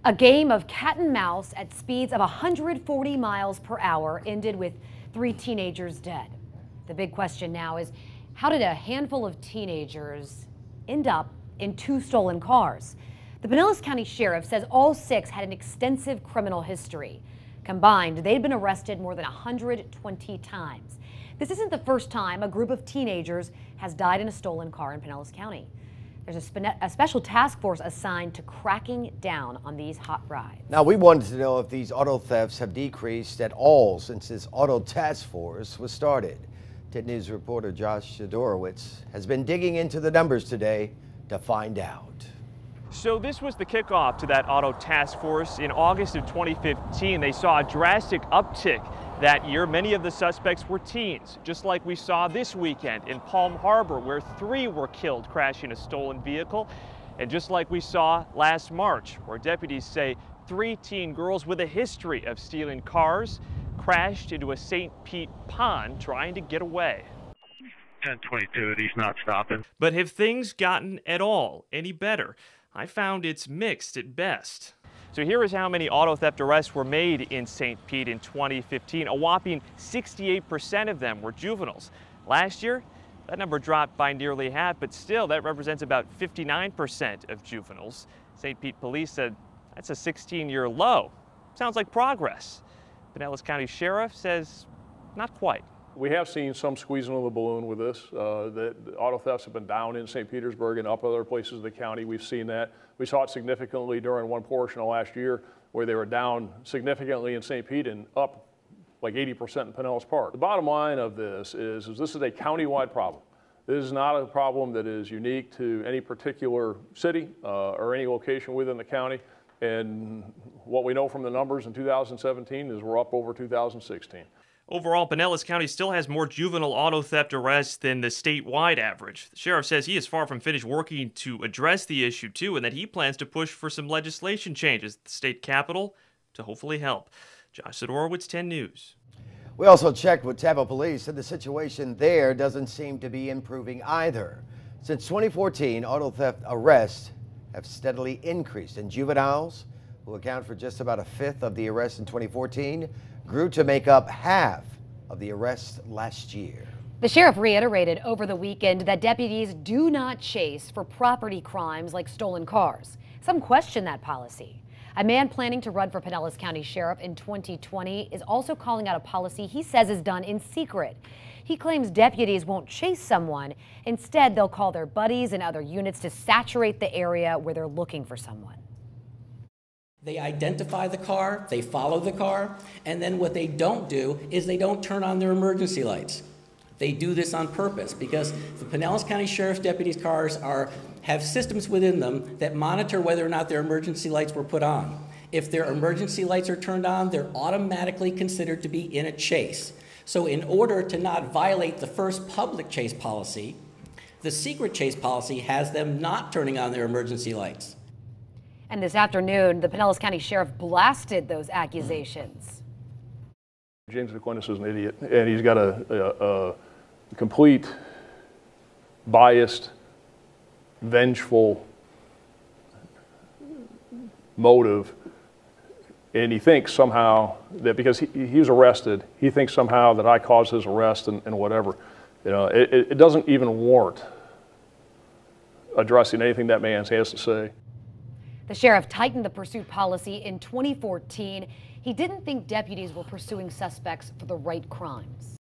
A game of cat and mouse at speeds of 140 miles per hour ended with 3 teenagers dead. The big question now is, how did a handful of teenagers end up in 2 stolen cars? The Pinellas County Sheriff says all 6 had an extensive criminal history. Combined, they'd been arrested more than 120 times. This isn't the first time a group of teenagers has died in a stolen car in Pinellas County. There's a special task force assigned to cracking down on these hot rides. Now, we wanted to know if these auto thefts have decreased at all since this auto task force was started. 10 News reporter Josh Sidorowitz has been digging into the numbers today to find out. So this was the kickoff to that auto task force. In August of 2015, they saw a drastic uptick. That year, many of the suspects were teens, just like we saw this weekend in Palm Harbor, where 3 were killed crashing a stolen vehicle. And just like we saw last March, where deputies say 3 teen girls with a history of stealing cars crashed into a St. Pete pond trying to get away. 1022, he's not stopping. But have things gotten at all any better? I found it's mixed at best. So here is how many auto theft arrests were made in St. Pete in 2015. A whopping 68% of them were juveniles. Last year, that number dropped by nearly half, but still that represents about 59% of juveniles. St. Pete police said that's a 16-year low. Sounds like progress. Pinellas County Sheriff says not quite. We have seen some squeezing of the balloon with this. The auto thefts have been down in St. Petersburg and up other places of the county. We've seen that. We saw it significantly during one portion of last year where they were down significantly in St. Pete and up like 80% in Pinellas Park. The bottom line of this is this is a county-wide problem. This is not a problem that is unique to any particular city or any location within the county. And what we know from the numbers in 2017 is we're up over 2016. Overall, Pinellas County still has more juvenile auto theft arrests than the statewide average. The sheriff says he is far from finished working to address the issue, too, and that he plans to push for some legislation changes at the state capitol to hopefully help. Josh Sidorowitz, 10 News. We also checked with Tampa police, and the situation there doesn't seem to be improving either. Since 2014, auto theft arrests have steadily increased, and juveniles, who account for just about 1/5 of the arrests in 2014, grew to make up half of the arrests last year. The sheriff reiterated over the weekend that deputies do not chase for property crimes like stolen cars. Some question that policy. A man planning to run for Pinellas County Sheriff in 2020 is also calling out a policy he says is done in secret. He claims deputies won't chase someone. Instead, they'll call their buddies and other units to saturate the area where they're looking for someone. They identify the car, they follow the car, and then what they don't do is they don't turn on their emergency lights. They do this on purpose because the Pinellas County Sheriff's deputies' cars have systems within them that monitor whether or not their emergency lights were put on. If their emergency lights are turned on, they're automatically considered to be in a chase. So in order to not violate the first public chase policy, the secret chase policy has them not turning on their emergency lights. And this afternoon, the Pinellas County Sheriff blasted those accusations. James McQuinnis is an idiot, and he's got a complete, biased, vengeful motive, and he thinks somehow that because he was arrested, he thinks somehow that I caused his arrest and whatever. You know, it doesn't even warrant addressing anything that man has to say. The sheriff tightened the pursuit policy in 2014. He didn't think deputies were pursuing suspects for the right crimes.